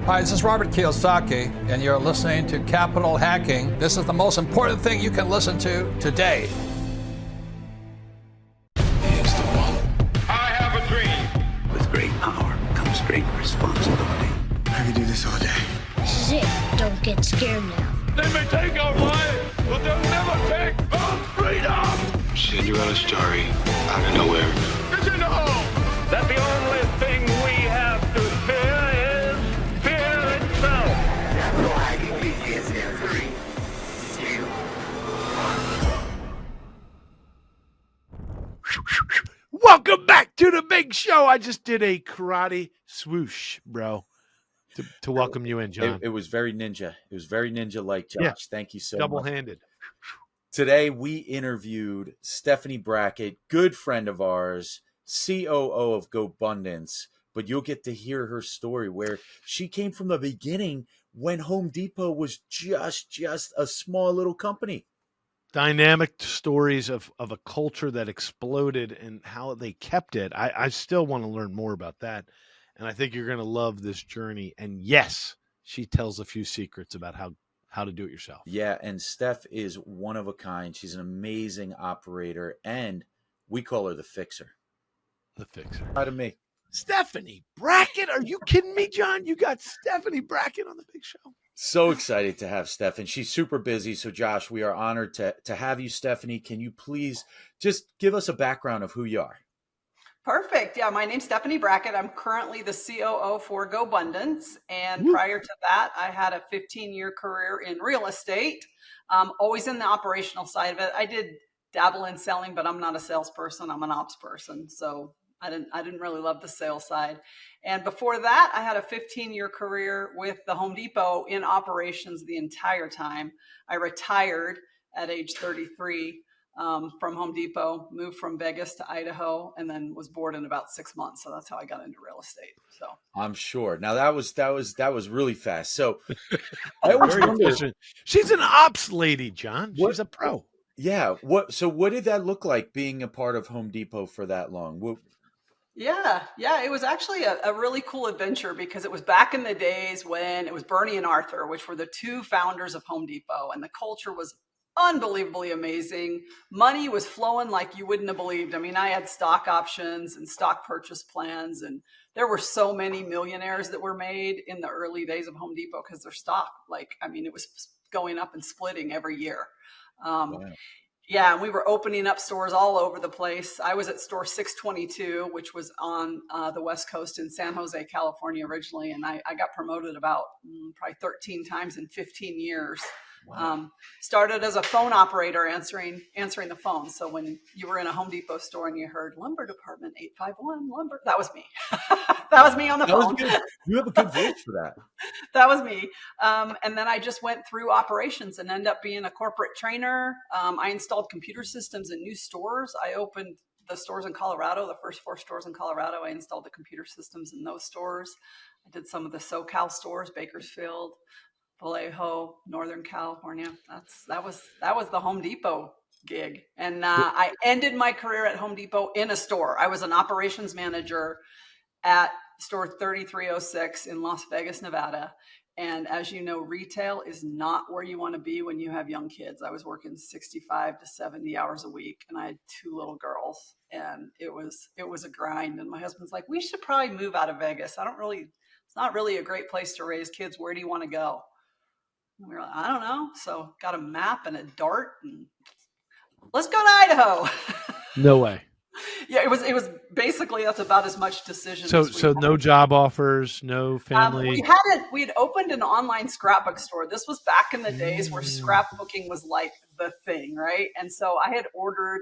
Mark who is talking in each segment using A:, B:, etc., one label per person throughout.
A: Hi, this is Robert Kiyosaki, and you're listening to Capital Hacking. This is the most important thing you can listen to today.
B: Here's the one.
C: I have a dream.
B: With great power comes great responsibility.
D: I could do this all day.
E: This is it. Don't get scared now.
C: They may take our lives, but they'll never take our freedom.
B: Cinderella's story out of nowhere.
C: Did you know that the only thing we have to fear is fear itself?
F: Capital Hacking begins in 3, 2, 1.
G: Welcome back to the big show. I just did a karate swoosh, bro, to welcome you in, John.
H: It was very ninja. It was very ninja-like, Josh.
G: Yeah.
H: Thank you so much.
G: Double-handed.
H: Today, we interviewed Stephanie Brackett, good friend of ours, COO of GoBundance, but you'll get to hear her story where she came from the beginning when Home Depot was just a small little company.
G: Dynamic stories of a culture that exploded and how they kept it. I still want to learn more about that. And I think you're going to love this journey. And yes, she tells a few secrets about how to do it yourself.
H: Yeah, and Steph is one of a kind. She's an amazing operator, and we call her the fixer.
G: The fixer.
H: Out of me.
G: Stephanie Brackett. Are you kidding me, John? You got Stephanie Brackett on the big show.
H: So excited to have Steph, and she's super busy. So, Josh, we are honored to have you, Stephanie. Can you please just give us a background of who you are?
I: Perfect. Yeah, my name's Stephanie Brackett. I'm currently the COO for GoBundance. And prior to that, I had a 15-year career in real estate, always in the operational side of it. I did dabble in selling, but I'm not a salesperson. I'm an ops person. So I didn't really love the sales side. And before that, I had a 15-year career with the Home Depot in operations the entire time. I retired at age 33 from Home Depot, moved from Vegas to Idaho, and then was bored in about 6 months. So that's how I got into real estate. So I'm
H: sure. Now that was really fast. So I always wonder,
G: she's an ops lady, John. She's a pro.
H: Yeah. What did that look like being a part of Home Depot for that long?
I: Yeah. It was actually a really cool adventure because it was back in the days when it was Bernie and Arthur, which were the two founders of Home Depot, and the culture was unbelievably amazing. Money was flowing like you wouldn't have believed. I mean, I had stock options and stock purchase plans, and there were so many millionaires that were made in the early days of Home Depot because their stock, it was going up and splitting every year. Wow. Yeah, and we were opening up stores all over the place. I was at store 622, which was on the West Coast in San Jose, California originally, and I got promoted about probably 13 times in 15 years. Wow. Started as a phone operator answering the phone. So when you were in a Home Depot store and you heard lumber department 851 lumber, that was me. That was me on the phone.
H: You have a good voice for that.
I: That was me. And then I just went through operations and ended up being a corporate trainer. I installed computer systems in new stores. I opened the stores in Colorado, the first 4 stores in Colorado. I installed the computer systems in those stores. I did some of the SoCal stores, Bakersfield, Vallejo, Northern California. That was the Home Depot gig. And I ended my career at Home Depot in a store. I was an operations manager at store 3306 in Las Vegas, Nevada. And as you know, retail is not where you want to be when you have young kids. I was working 65 to 70 hours a week, and I had 2 little girls, and it was a grind. And my husband's like, we should probably move out of Vegas. It's not really a great place to raise kids. Where do you want to go? And we were like, I don't know. So got a map and a dart, and let's go to Idaho.
G: No way.
I: Yeah, it was basically, that's about as much decision.
G: So no job offers, no family.
I: We had opened an online scrapbook store. This was back in the days where scrapbooking was like the thing, right? And so I had ordered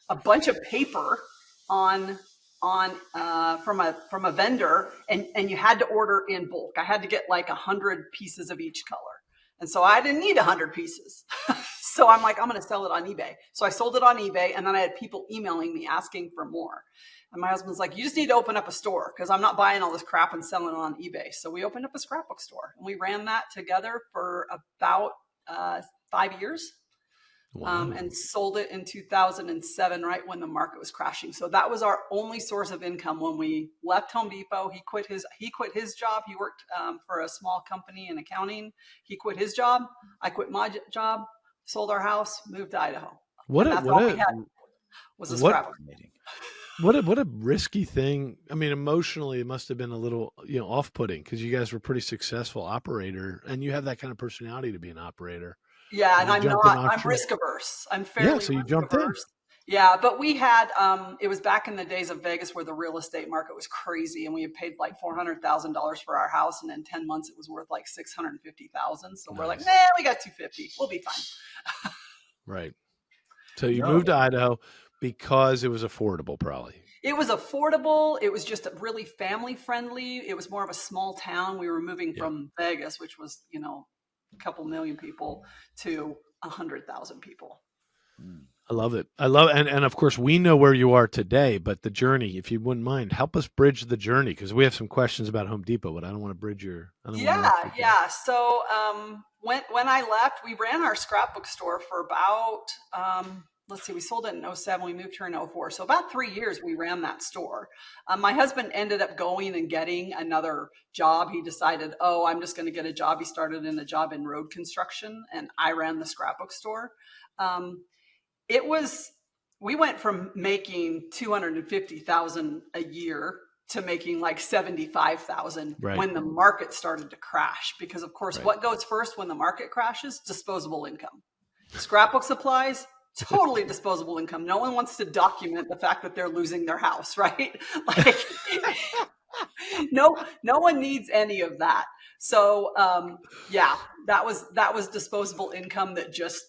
I: a bunch of paper from a vendor, and you had to order in bulk. I had to get like 100 pieces of each color. And so I didn't need 100 pieces. So I'm like, I'm going to sell it on eBay. So I sold it on eBay, and then I had people emailing me asking for more. And my husband's like, you just need to open up a store because I'm not buying all this crap and selling it on eBay. So we opened up a scrapbook store, and we ran that together for about 5 years.
G: Wow.
I: and sold it in 2007, right when the market was crashing. So that was our only source of income when we left Home Depot. He quit his job. He worked for a small company in accounting. He quit his job. I quit my job, sold our house, moved to Idaho.
G: What
I: And
G: a
I: that's
G: what
I: all we
G: a
I: had was a
G: what
I: scrapbook.
G: what a risky thing. I mean, emotionally, it must have been a little, off-putting because you guys were a pretty successful operator, and you have that kind of personality to be an operator.
I: Yeah, and
G: You
I: I'm
G: jumped in
I: not. I'm
G: offshore.
I: risk averse. I'm fairly
G: so you
I: risk
G: jumped in.
I: averse. Yeah, but we had. It was back in the days of Vegas where the real estate market was crazy, and we had paid like $400,000 for our house, and in 10 months it was worth like $650,000. So we're like,
G: Nice.
I: nah, we got $250. We'll be fine.
G: Right. So you moved to Idaho because it was affordable, probably.
I: It was affordable. It was just really family friendly. It was more of a small town. We were moving from Vegas, which was, a couple million people, to 100,000 people.
G: I love it. And of course we know where you are today, but the journey, if you wouldn't mind, help us bridge the journey, because we have some questions about Home Depot, but I don't want to bridge
I: Yeah. So when I left, we ran our scrapbook store for about we sold it in 2007. We moved here in 2004. So about 3 years we ran that store. My husband ended up going and getting another job. He decided, I'm just going to get a job. He started in a job in road construction, and I ran the scrapbook store. We went from making $250,000 a year to making like $75,000 when the market started to crash. Because of course, what goes first when the market crashes? Disposable income. Scrapbook supplies, totally disposable income. No one wants to document the fact that they're losing their house, right? Like, no one needs any of that. So that was disposable income that just,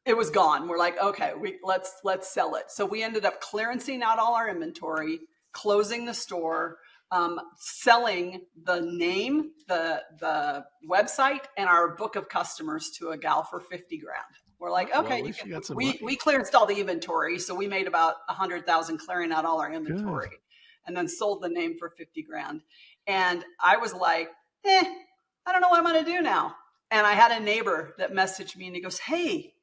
I: it was gone. We're like, okay, let's sell it. So we ended up clearancing out all our inventory, closing the store, selling the name, the website, and our book of customers to a gal for $50,000. We're like, okay, we clearanced all the inventory, so we made about $100,000 clearing out all our inventory. Good. And then sold the name for $50,000. And I was like, I don't know what I'm going to do now. And I had a neighbor that messaged me, and he goes, hey,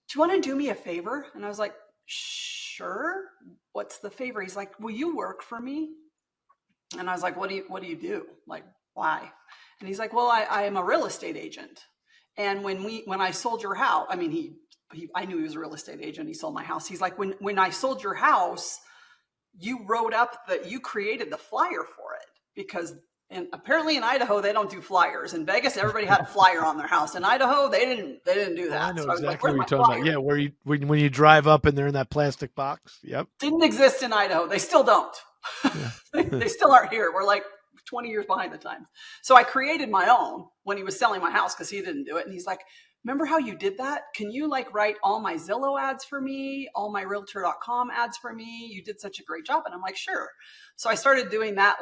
I: do you want to do me a favor? And I was like, sure. What's the favor? He's like, will you work for me? And I was like, what do you do? Like, why? And he's like, well, I am a real estate agent. And when I sold your house, I mean, I knew he was a real estate agent. He sold my house. He's like, when I sold your house, you wrote up that you created the flyer for it, because apparently in Idaho, they don't do flyers. In Vegas, everybody had a flyer on their house. In Idaho, they didn't do that.
G: I know
I: so
G: exactly what you're talking about. Yeah, where when you drive up and they're in that plastic box. Yep.
I: Didn't exist in Idaho. They still don't. Yeah. They still aren't here. We're like 20 years behind the times. So I created my own when he was selling my house, because he didn't do it. And he's like, remember how you did that? Can you write all my Zillow ads for me, all my realtor.com ads for me? You did such a great job. And I'm like, sure. So I started doing that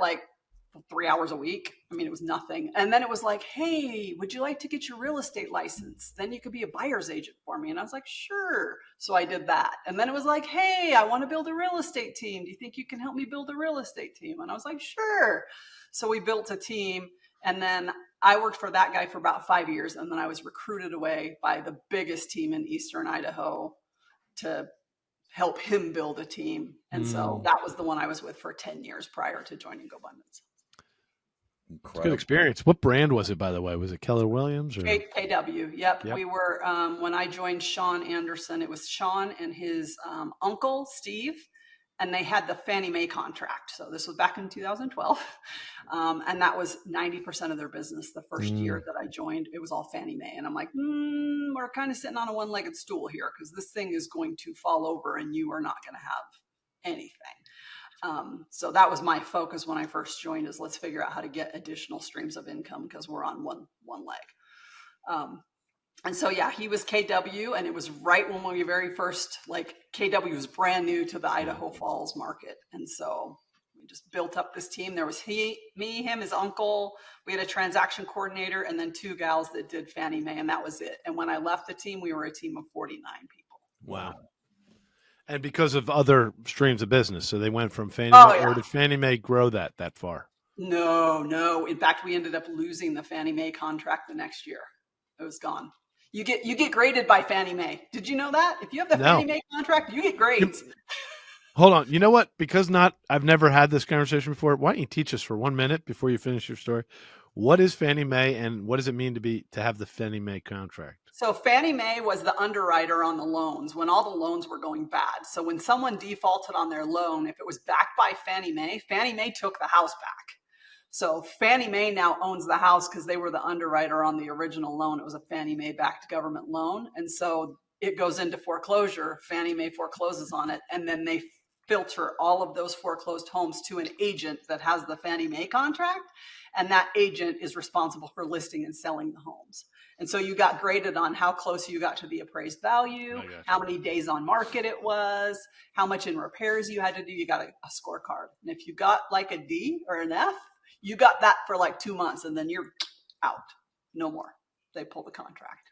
I: 3 hours a week. I mean, it was nothing. And then it was like, hey, would you like to get your real estate license? Then you could be a buyer's agent for me. And I was like, sure. So I did that. And then it was like, hey, I want to build a real estate team. Do you think you can help me build a real estate team? And I was like, sure. So we built a team. And then I worked for that guy for about 5 years. And then I was recruited away by the biggest team in Eastern Idaho to help him build a team. And so that was the one I was with for 10 years prior to joining GoBundance.
G: Incredible. Good experience. What brand was it, by the way? Was it Keller Williams or
I: KW? Yep. We were when I joined Sean Anderson, it was Sean and his uncle Steve, and they had the Fannie Mae contract. So this was back in 2012, and that was 90% of their business. The first year that I joined, it was all Fannie Mae, and I'm like, we're kind of sitting on a one-legged stool here, because this thing is going to fall over, and you are not going to have anything. So that was my focus when I first joined, is let's figure out how to get additional streams of income, because we're on one leg. And so, he was KW, and it was right when we very first, KW was brand new to the Idaho Falls market. And so we just built up this team. There was me, him, his uncle. We had a transaction coordinator, and then 2 gals that did Fannie Mae, and that was it. And when I left the team, we were a team of 49 people.
G: Wow. And because of other streams of business. So they went from Fannie Mae, or did Fannie Mae grow that far? No. In fact, we ended up losing the Fannie Mae contract the next year. It was gone.
I: You get graded by Fannie Mae. Did you know that? If you have the
G: No.
I: Fannie Mae contract, you get grades.
G: Hold on. You know what? Because I've never had this conversation before. Why don't you teach us for 1 minute before you finish your story? What is Fannie Mae, and what does it mean to have the Fannie Mae contract?
I: So Fannie Mae was the underwriter on the loans when all the loans were going bad. So when someone defaulted on their loan, if it was backed by Fannie Mae took the house back. So Fannie Mae now owns the house because they were the underwriter on the original loan. It was a Fannie Mae backed government loan. And so it goes into foreclosure. Fannie Mae forecloses on it. And then they filter all of those foreclosed homes to an agent that has the Fannie Mae contract. And that agent is responsible for listing and selling the homes. And so you got graded on how close you got to the appraised value, how many days on market it was, how much in repairs you had to do. You got a scorecard. And if you got like a D or an F, you got that for like 2 months and then you're out. No more. They pull the contract.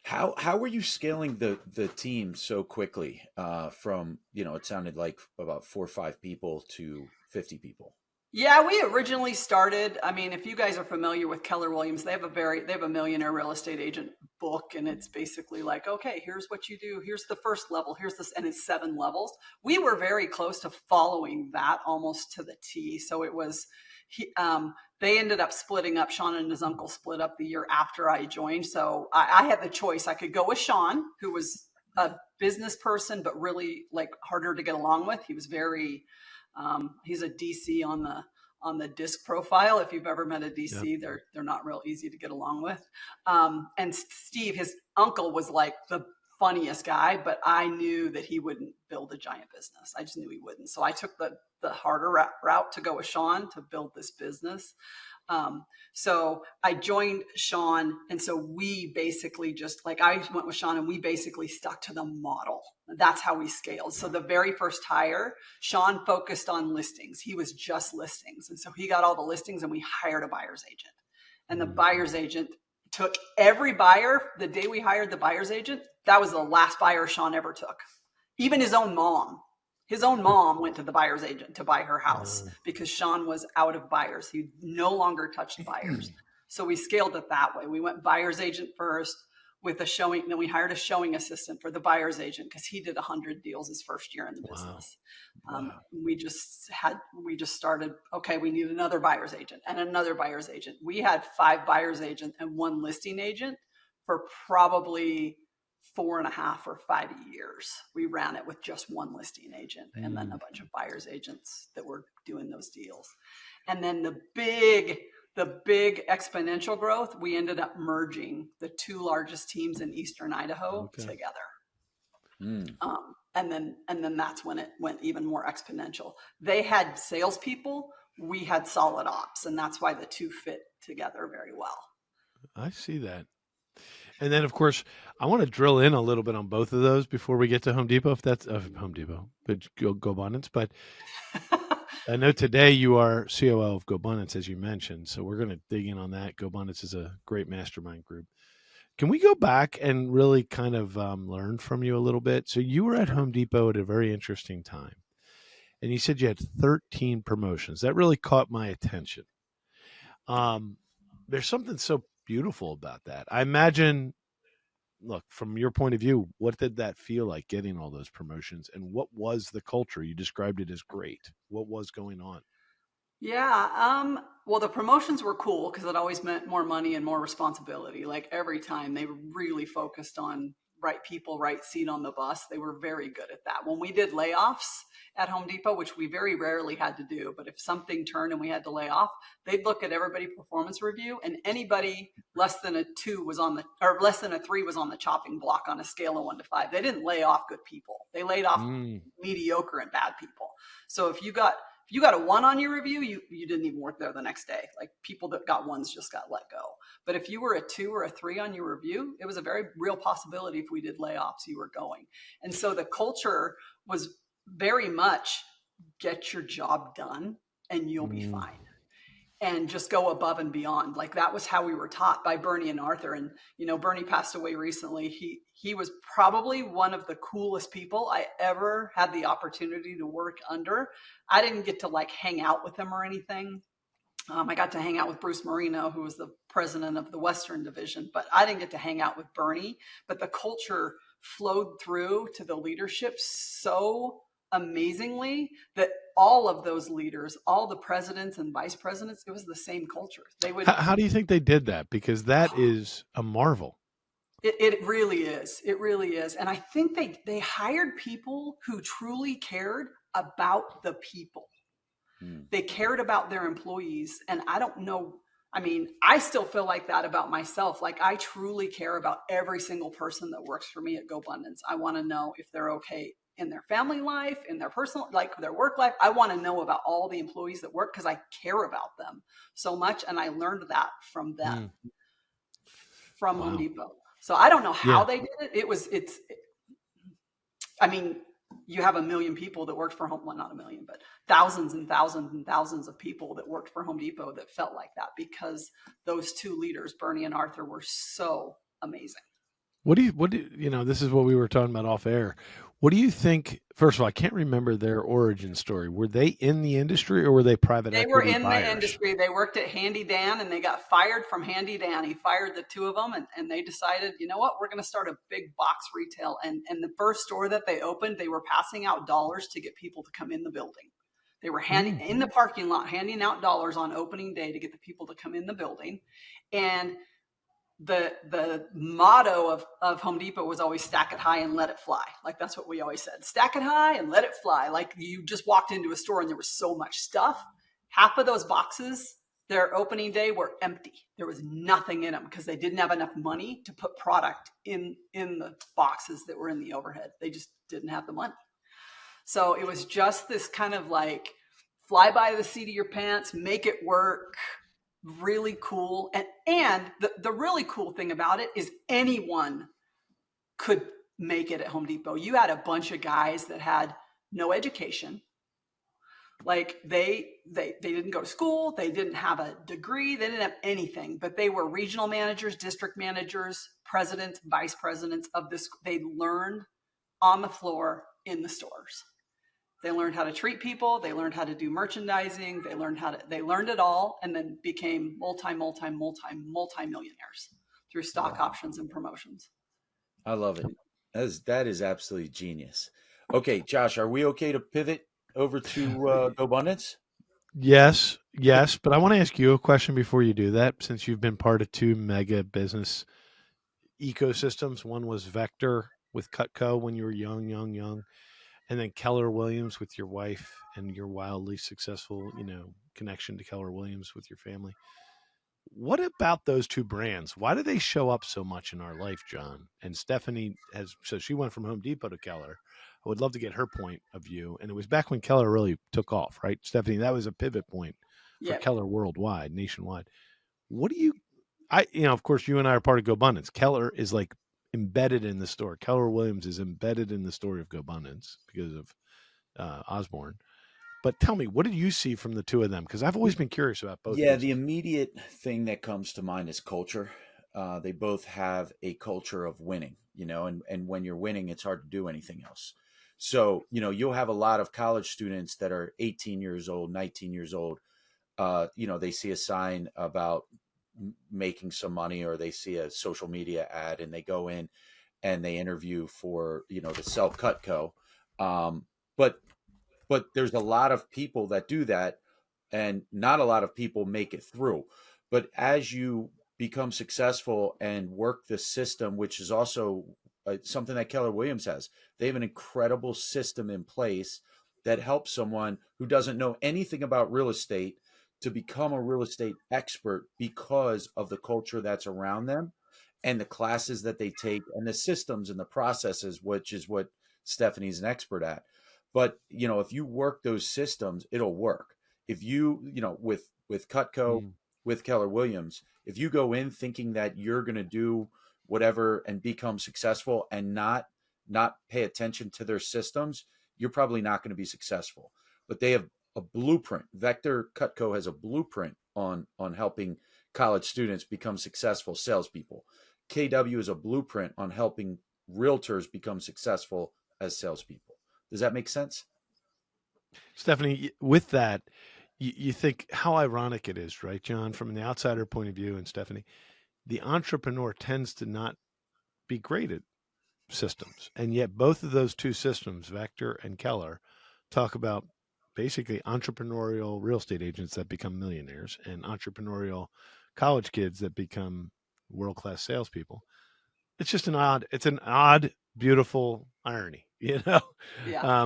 H: How were you scaling the team so quickly from, it sounded like about 4 or 5 people to 50 people?
I: Yeah, we originally started. I mean, if you guys are familiar with Keller Williams, they have a millionaire real estate agent book, and it's basically like, okay, here's what you do. Here's the first level. Here's this, and it's 7 levels. We were very close to following that almost to the T. So it was, they ended up splitting up. Sean and his uncle split up the year after I joined. So I had the choice. I could go with Sean, who was a business person, but really like harder to get along with. He was very, he's a DC on the disc profile. If you've ever met a DC, they're not real easy to get along with. And Steve, his uncle, was like the funniest guy, but I knew that he wouldn't build a giant business. I just knew he wouldn't. So I took the harder route to go with Sean to build this business. So I joined Sean. And so we basically I went with Sean and we basically stuck to the model. That's how we scaled. So the very first hire, Sean focused on listings. He was just listings. And so he got all the listings and we hired a buyer's agent. And the buyer's agent took every buyer. The day we hired the buyer's agent, that was the last buyer Sean ever took. Even his own mom. His own mom went to the buyer's agent to buy her house because Sean was out of buyers. He no longer touched buyers. So we scaled it that way. We went buyer's agent first with a showing. Then we hired a showing assistant for the buyer's agent because he did 100 deals his first year in the business. We just started, okay, we need another buyer's agent and another buyer's agent. We had 5 buyer's agents and 1 listing agent for probably 4.5 or 5 years. We ran it with just 1 listing agent and then a bunch of buyer's agents that were doing those deals. And then the big exponential growth, we ended up merging the 2 largest teams in Eastern Idaho together. And then that's when it went even more exponential. They had salespeople, we had solid ops, and that's why the 2 fit together very well.
G: I see that. And then, of course, I want to drill in a little bit on both of those before we get to Home Depot, if that's Home Depot, but GoBundance. But I know today you are COO of GoBundance, as you mentioned. So we're going to dig in on that. GoBundance is a great mastermind group. Can we go back and really kind of learn from you a little bit? So you were at Home Depot at a very interesting time. And you said you had 13 promotions. That really caught my attention. There's something so beautiful about that. I imagine, look, from your point of view, what did that feel like getting all those promotions, and what was the culture? You described it as great. What was going on?
I: Yeah. Well, the promotions were cool because it always meant more money and more responsibility. Like every time they were really focused on right people, right seat on the bus. They were very good at that. When we did layoffs at Home Depot, which we very rarely had to do, but if something turned and we had to lay off, they'd look at everybody performance review, and anybody less than a 2 was on the, or less than a 3 was on the chopping block on a scale of 1 to 5. They didn't lay off good people. They laid off mediocre and bad people. So if you got a 1 on your review, you didn't even work there the next day. Like people that got 1s just got let go. But if you were a 2 or a 3 on your review, it was a very real possibility if we did layoffs, you were going. And so the culture was very much get your job done and you'll be fine. And just go above and beyond. Like that was how we were taught by Bernie and Arthur. And, you know, Bernie passed away recently. He was probably one of the coolest people I ever had the opportunity to work under. I didn't get to like hang out with him or anything, I got to hang out with Bruce Marino, who was the president of the Western Division, but I didn't get to hang out with Bernie. But the culture flowed through to the leadership so amazingly that all of those leaders, all the presidents and vice presidents, it was the same culture. They would.
G: How do you think they did that? Because that is a marvel.
I: It really is. It really is. And I think they hired people who truly cared about the people. They cared about their employees. And I don't know. I mean, I still feel like that about myself. Like I truly care about every single person that works for me at GoBundance. I want to know if they're okay in their family life, in their personal, like their work life. I want to know about all the employees that work because I care about them so much. And I learned that from them, from Home Depot. So I don't know how they did it. I mean, you have 1 million people that worked for Home, well, not 1 million, but thousands and thousands and thousands of people that worked for Home Depot that felt like that because those two leaders, Bernie and Arthur, were so amazing.
G: What do you know, this is what we were talking about off air. What do you think? First of all, I can't remember their origin story. Were they in the industry or were they private equity?
I: They were in
G: buyers?
I: the industry. They worked at Handy Dan and they got fired from Handy Dan. He fired the two of them and they decided, you know what, we're going to start a big box retail. And the first store that they opened, they were passing out dollars to get people to come in the building. They were in the parking lot, handing out dollars on opening day to get the people to come in the building. And the motto of Home Depot was always stack it high and let it fly. Like that's what we always said, stack it high and let it fly. Like you just walked into a store and there was so much stuff. Half of those boxes, their opening day, were empty. There was nothing in them because they didn't have enough money to put product in the boxes that were in the overhead. They just didn't have the money. So it was just this kind of like fly by the seat of your pants, make it work. Really cool. And the really cool thing about it is anyone could make it at Home Depot. You had a bunch of guys that had no education. Like they didn't go to school. They didn't have a degree. They didn't have anything, but they were regional managers, district managers, presidents, vice presidents of this. They learned on the floor in the stores. They learned how to treat people. They learned how to do merchandising. They learned it all and then became multi-millionaires through stock options and promotions.
H: I love it. That is absolutely genius. Okay, Josh, are we okay to pivot over to GoBundance?
G: Yes. But I want to ask you a question before you do that, since you've been part of two mega business ecosystems. One was Vector with Cutco when you were young. And then Keller Williams with your wife and your wildly successful, connection to Keller Williams with your family. What about those two brands? Why do they show up so much in our life, John? And Stephanie so she went from Home Depot to Keller. I would love to get her point of view. And it was back when Keller really took off, right? Stephanie, that was a pivot point for Keller worldwide, nationwide. What do you, of course, you and I are part of GoBundance. Keller is like embedded in the store. Keller Williams is embedded in the story of GoBundance because of Osborne. But tell me, what did you see from the two of them? Because I've always been curious about both.
H: Yeah, the immediate thing that comes to mind is culture. They both have a culture of winning, and when you're winning, it's hard to do anything else. So, you'll have a lot of college students that are 18 years old, 19 years old. They see a sign about making some money or they see a social media ad and they go in and they interview for, to sell Cutco. But there's a lot of people that do that and not a lot of people make it through. But as you become successful and work the system, which is also something that Keller Williams has, they have an incredible system in place that helps someone who doesn't know anything about real estate to become a real estate expert because of the culture that's around them and the classes that they take and the systems and the processes, which is what Stephanie's an expert at. But, if you work those systems, it'll work. If you, with Cutco, with Keller Williams, if you go in thinking that you're going to do whatever and become successful and not pay attention to their systems, you're probably not going to be successful. But they have a blueprint. Vector Cutco has a blueprint on helping college students become successful salespeople. KW is a blueprint on helping realtors become successful as salespeople. Does that make sense?
G: Stephanie, with that, you think how ironic it is, right, John, from the outsider point of view, and Stephanie, the entrepreneur tends to not be great at systems. And yet both of those two systems, Vector and Keller, talk about basically entrepreneurial real estate agents that become millionaires and entrepreneurial college kids that become world-class salespeople. It's an odd, beautiful irony,
I: Yeah.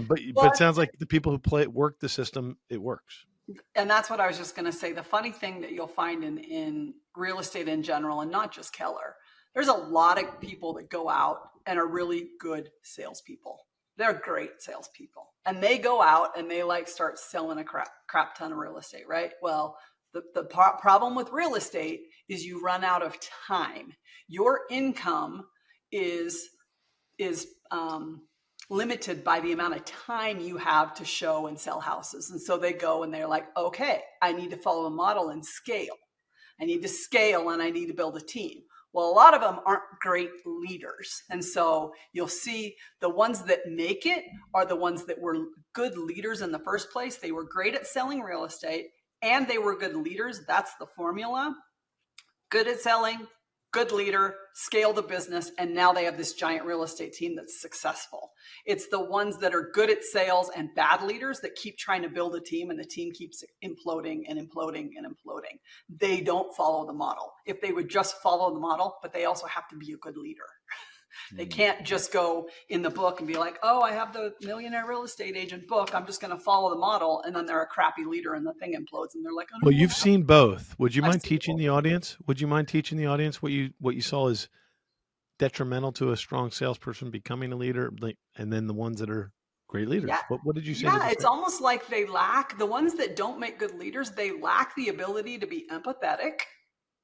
G: but it sounds like the people who work the system, it works.
I: And that's what I was just going to say. The funny thing that you'll find in real estate in general, and not just Keller, there's a lot of people that go out and are really good salespeople. They're great salespeople, and they go out and they start selling a crap ton of real estate, right? Well, the problem with real estate is you run out of time. Your income is limited by the amount of time you have to show and sell houses. And so they go and they're like, okay, I need to follow a model and scale. I need to scale and I need to build a team. Well, a lot of them aren't great leaders. And so you'll see the ones that make it are the ones that were good leaders in the first place. They were great at selling real estate and they were good leaders. That's the formula. Good at selling, good leader, scale the business, and now they have this giant real estate team that's successful. It's the ones that are good at sales and bad leaders that keep trying to build a team, and the team keeps imploding and imploding and imploding. They don't follow the model. If they would just follow the model, but they also have to be a good leader. They can't just go in the book and be like, oh, I have the Millionaire Real Estate Agent book, I'm just going to follow the model, and then they're a crappy leader and the thing implodes and they're like, oh, no,
G: well, you've seen both. Would you mind teaching
I: both.
G: the audience? Would you mind teaching the audience what you saw is detrimental to a strong salesperson becoming a leader, and then the ones that are great leaders?
I: Yeah.
G: What did you say?
I: Yeah, it's almost like they lack, the ones that don't make good leaders, they lack the ability to be empathetic.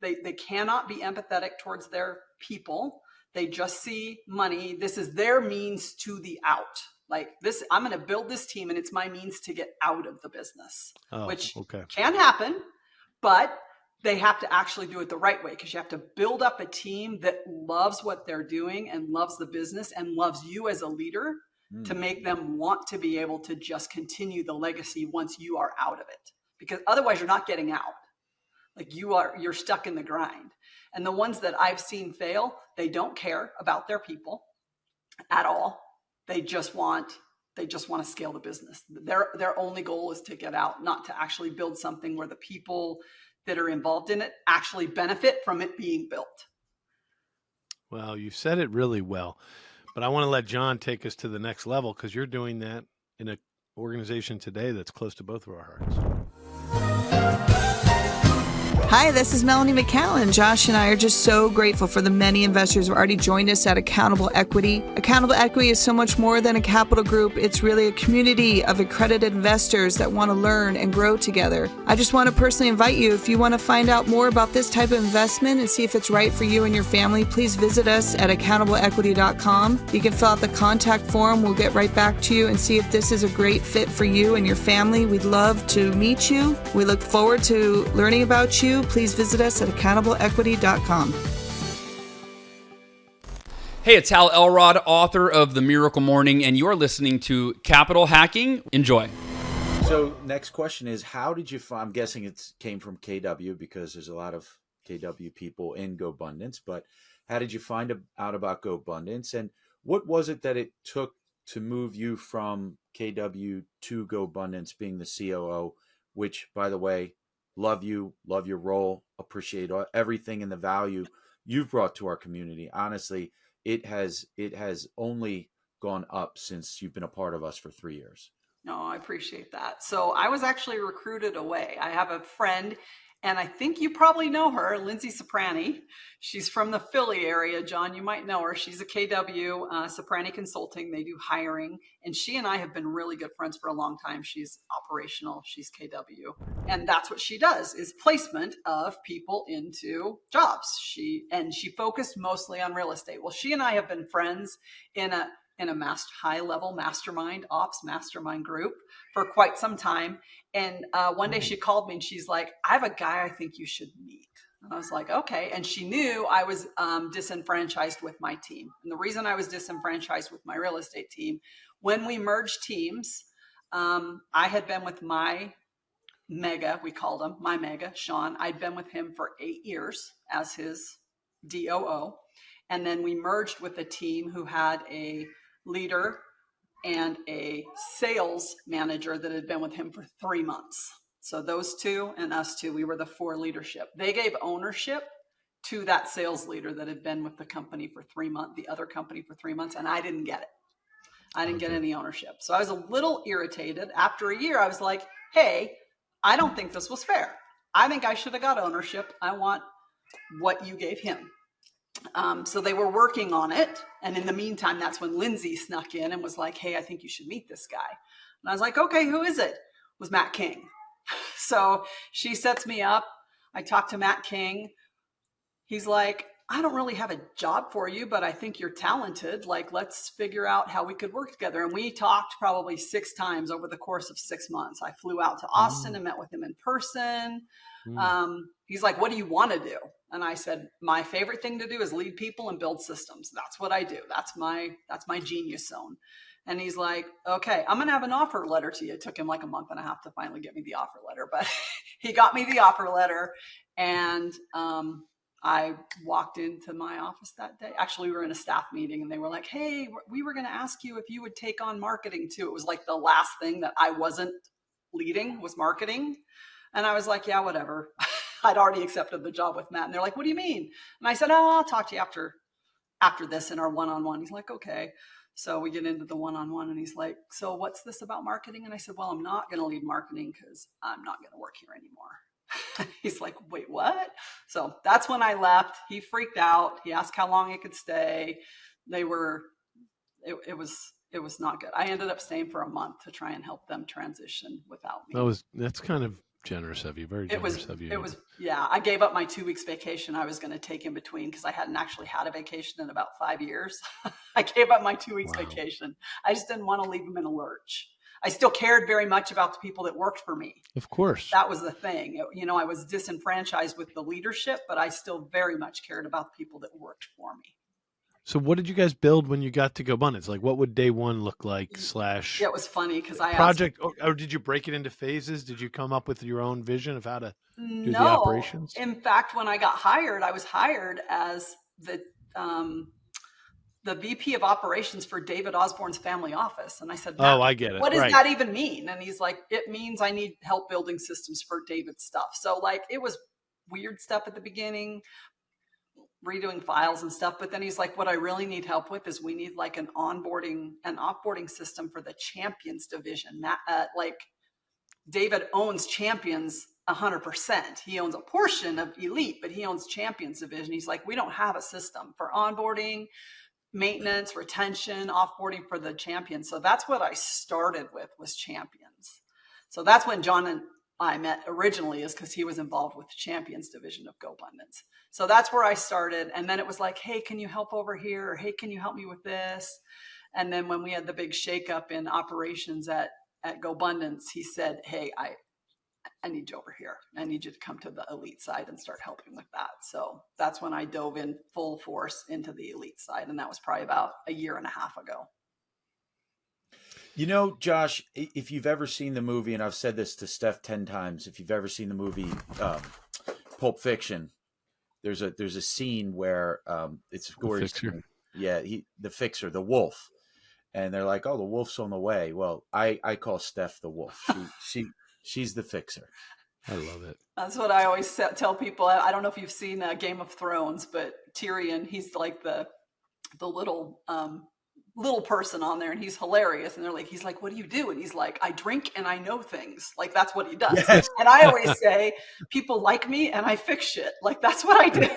I: They cannot be empathetic towards their people. They just see money. This is their means to the out. Like this, I'm going to build this team and it's my means to get out of the business, which can happen, but they have to actually do it the right way, because you have to build up a team that loves what they're doing and loves the business and loves you as a leader to make them want to be able to just continue the legacy once you are out of it, because otherwise you're not getting out. Like you're stuck in the grind. And the ones that I've seen fail, they don't care about their people at all. They just want to scale the business. Their only goal is to get out, not to actually build something where the people that are involved in it actually benefit from it being built.
G: Well, you said it really well, but I want to let John take us to the next level, because you're doing that in an organization today that's close to both of our hearts.
D: Hi, this is Melanie McCallan. Josh and I are just so grateful for the many investors who have already joined us at Accountable Equity. Accountable Equity is so much more than a capital group. It's really a community of accredited investors that want to learn and grow together. I just want to personally invite you, if you want to find out more about this type of investment and see if it's right for you and your family, please visit us at accountableequity.com. You can fill out the contact form. We'll get right back to you and see if this is a great fit for you and your family. We'd love to meet you. We look forward to learning about you. Please visit us at accountableequity.com.
J: Hey, it's Hal Elrod, author of The Miracle Morning, and you're listening to Capital Hacking. Enjoy.
H: So next question is, how did you find, I'm guessing it came from KW because there's a lot of KW people in GoBundance, but how did you find out about GoBundance, and what was it that it took to move you from KW to GoBundance, being the COO, which, by the way, love you, love your role, appreciate everything and the value you've brought to our community. Honestly, it has only gone up since you've been a part of us for 3 years.
I: No, I appreciate that. So I was actually recruited away. I have a friend, and I think you probably know her, Lindsay Soprani. She's from the Philly area. John, you might know her. She's a KW, Soprani Consulting. They do hiring. And she and I have been really good friends for a long time. She's operational. She's KW. And that's what she does, is placement of people into jobs. She focused mostly on real estate. Well, she and I have been friends in a high-level mastermind, ops mastermind group for quite some time. And one day she called me and she's like, I have a guy I think you should meet. And I was like, okay. And she knew I was disenfranchised with my team. And the reason I was disenfranchised with my real estate team, when we merged teams, I had been with my Mega, we called him, my Mega, Sean. I'd been with him for 8 years as his DOO. And then we merged with a team who had a leader and a sales manager that had been with him for 3 months. So those two and us two, we were the 4 leadership. They gave ownership to that sales leader that had been with the company for 3 months, the other company for 3 months, and I didn't get it. I didn't get any ownership. So I was a little irritated. After a year, I was like, hey, I don't think this was fair. I think I should have got ownership. I want what you gave him. So they were working on it. And in the meantime, that's when Lindsay snuck in and was like, hey, I think you should meet this guy. And I was like, okay, who is it? It was Matt King. So she sets me up. I talk to Matt King. He's like, I don't really have a job for you, but I think you're talented. Like, let's figure out how we could work together. And we talked probably 6 times over the course of 6 months. I flew out to Austin and met with him in person. He's like, what do you want to do? And I said, my favorite thing to do is lead people and build systems. That's what I do. That's my genius zone. And he's like, okay, I'm going to have an offer letter to you. It took him like a month and a half to finally get me the offer letter, but he got me the offer letter. And, I walked into my office that day. Actually, we were in a staff meeting and they were like, hey, we were going to ask you if you would take on marketing too. It was like the last thing that I wasn't leading was marketing. And I was like, yeah, whatever. I'd already accepted the job with Matt. And they're like, what do you mean? And I said, I'll talk to you after this in our one-on-one. He's like, okay. So we get into the one-on-one and he's like, so what's this about marketing? And I said, well, I'm not going to lead marketing because I'm not going to work here anymore. He's like, wait, what? So that's when I left. He freaked out. He asked how long he could stay. It was not good. I ended up staying for a month to try and help them transition without me.
G: That's kind of generous of you. Very generous of you.
I: It was, yeah. I gave up my 2 weeks vacation I was going to take in between because I hadn't actually had a vacation in about 5 years. I gave up my 2 weeks vacation. I just didn't want to leave them in a lurch. I still cared very much about the people that worked for me.
G: Of course.
I: That was the thing. You know, I was disenfranchised with the leadership, but I still very much cared about the people that worked for me.
G: So what did you guys build when you got to GoBundance? Like, what would day one look like /
I: Yeah, it was funny because I
G: project, or did you break it into phases? Did you come up with your own vision of how to do the operations?
I: In fact, when I got hired, I was hired as the VP of operations for David Osborne's family office. And I said,
G: oh, I get it.
I: What does that even mean? And he's like, it means I need help building systems for David's stuff. So like, it was weird stuff at the beginning, redoing files and stuff. But then he's like, what I really need help with is we need like an onboarding and offboarding system for the champions division. Like David owns champions 100%. He owns a portion of elite, but he owns champions division. He's like, we don't have a system for onboarding, maintenance, retention, offboarding for the champions. So that's what I started with, was champions. So that's when John and I met originally, is because he was involved with the champions division of GoBundance. So that's where I started. And then it was like, hey, can you help over here? Or hey, can you help me with this? And then when we had the big shakeup in operations at GoBundance, he said, hey, I need you over here. I need you to come to the elite side and start helping with that. So that's when I dove in full force into the elite side. And that was probably about a year and a half ago.
H: You know, Josh, if you've ever seen the movie, and I've said this to Steph 10 times, if you've ever seen the movie Pulp Fiction, there's a scene where it's gory. Yeah, the fixer, the wolf. And they're like, oh, the wolf's on the way. Well, I call Steph the wolf. She's the fixer.
G: I love it.
I: That's what I always tell people. I don't know if you've seen Game of Thrones, but Tyrion, he's like the little person on there, and he's hilarious. And they're like, he's like, what do you do? And he's like, I drink and I know things. Like, that's what he does. Yes. And I always say, people like me and I fix shit. Like, that's what I do.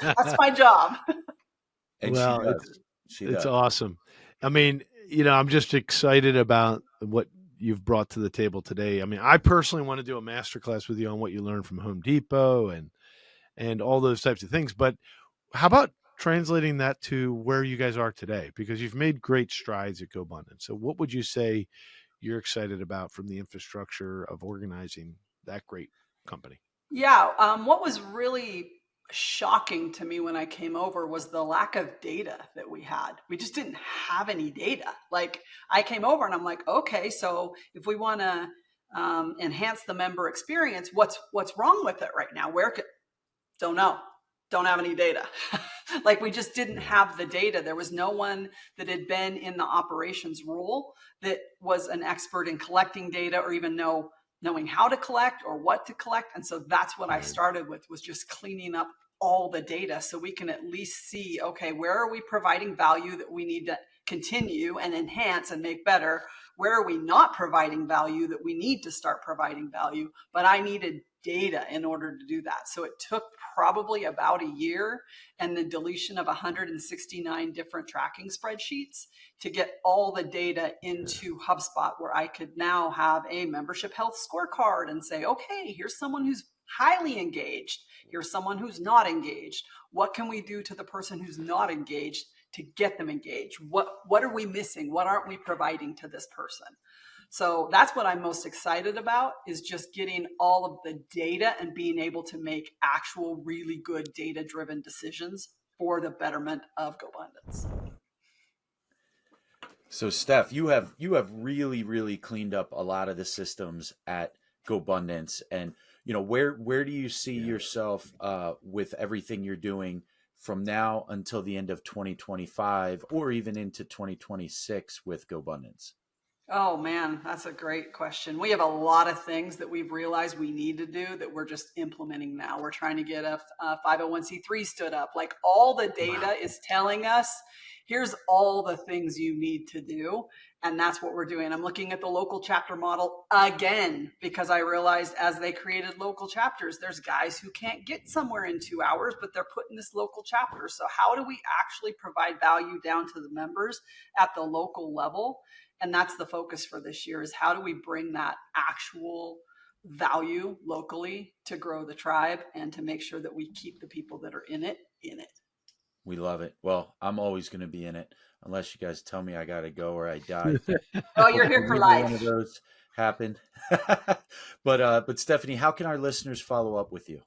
I: That's my job.
H: And
G: well, it's awesome. I mean, you know, I'm just excited about what you've brought to the table today. I mean, I personally want to do a masterclass with you on what you learned from Home Depot and all those types of things. But how about translating that to where you guys are today? Because you've made great strides at GoBundance. So what would you say you're excited about from the infrastructure of organizing that great company?
I: Yeah. What was really shocking to me when I came over was the lack of data that we had. We just didn't have any data. Like, I came over and I'm like, okay, so if we want to enhance the member experience. What's wrong with it right now? Don't know. Don't have any data. Like, we just didn't have the data. There was no one that had been in the operations role that was an expert in collecting data, or even knowing how to collect or what to collect. And so that's what I started with, was just cleaning up all the data so we can at least see, okay, where are we providing value that we need to continue and enhance and make better? Where are we not providing value that we need to start providing value? But I needed data in order to do that. So it took probably about a year and the deletion of 169 different tracking spreadsheets to get all the data into HubSpot, where I could now have a membership health scorecard and say, okay, here's someone who's highly engaged. Here's someone who's not engaged. What can we do to the person who's not engaged to get them engaged? What are we missing? What aren't we providing to this person? So that's what I'm most excited about, is just getting all of the data and being able to make actual really good data-driven decisions for the betterment of GoBundance.
H: So Steph, you have really, really cleaned up a lot of the systems at GoBundance, and where do you see yourself with everything you're doing from now until the end of 2025, or even into 2026 with GoBundance?
I: Oh man, that's a great question. We have a lot of things that we've realized we need to do that we're just implementing now. We're trying to get a 501c3 stood up. Like, all the data is telling us, here's all the things you need to do. And that's what we're doing. I'm looking at the local chapter model again, because I realized as they created local chapters, there's guys who can't get somewhere in 2 hours, but they're putting this local chapter. So how do we actually provide value down to the members at the local level? And that's the focus for this year, is how do we bring that actual value locally to grow the tribe and to make sure that we keep the people that are in it.
H: We love it. Well, I'm always going to be in it unless you guys tell me I got to go or I die.
I: Oh, you're here for life.
H: One of those happen. But Stephanie, how can our listeners follow up with you?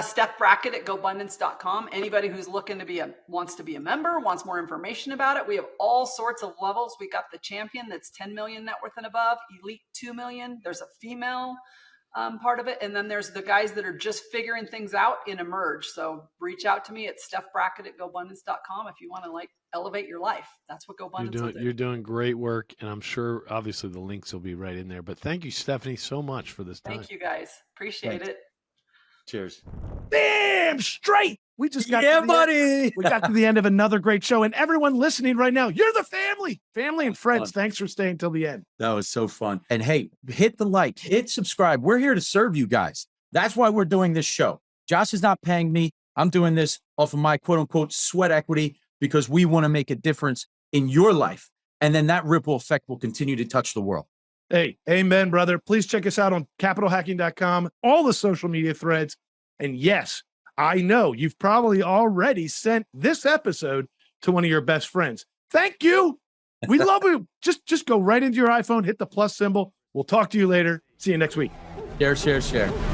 I: Steph Brackett at GoBundance.com. Anybody who's looking to wants to be a member, wants more information about it. We have all sorts of levels. We got the champion that's 10 million net worth and above, elite 2 million. There's a female part of it. And then there's the guys that are just figuring things out in emerge. So reach out to me at Steph Brackett at GoBundance.com if you want to elevate your life. That's what GoBundance will do.
G: You're doing great work. And I'm sure obviously the links will be right in there, but thank you, Stephanie, so much for this time.
I: Thank you guys. Appreciate it.
H: Cheers.
K: Damn straight. We just got buddy. We got to the end of another great show. And everyone listening right now, you're the family and friends. Thanks for staying till the end.
L: That was so fun. And hey, hit the like, hit subscribe. We're here to serve you guys. That's why we're doing this show. Josh is not paying me. I'm doing this off of my quote unquote sweat equity, because we want to make a difference in your life. And then that ripple effect will continue to touch the world.
K: Hey, amen, brother. Please check us out on capitalhacking.com, all the social media threads. And yes, I know you've probably already sent this episode to one of your best friends. Thank you. We love you. Just go right into your iPhone, hit the plus symbol. We'll talk to you later. See you next week.
L: Share.